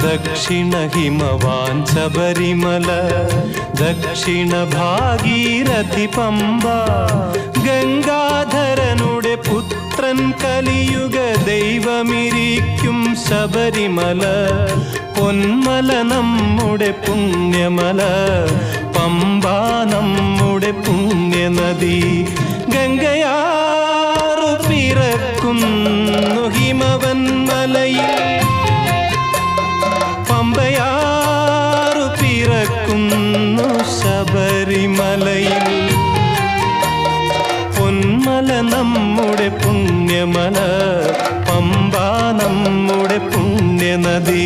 ദക്ഷിണ ഹിമവാൻ ശബരിമല, ദക്ഷിണ ഭാഗീരഥി പമ്പ, ഗംഗാധരനുടെ പുത്രൻ കലിയുഗ ദൈവമിരിക്കും ശബരിമല, പൊന്മല നമ്മുടെ പുണ്യമല, പമ്പ നമ്മുടെ പുണ്യനദി, ഗംഗയാറു പിറക്കുന്നു ഹിമവൻ മലയിൽ, പമ്പയാറു പിറക്കുന്നു ശബരിമലയിൽ, പൊന്മല നമ്മുടെ പുണ്യമല, പമ്പ നമ്മുടെ പുണ്യനദി.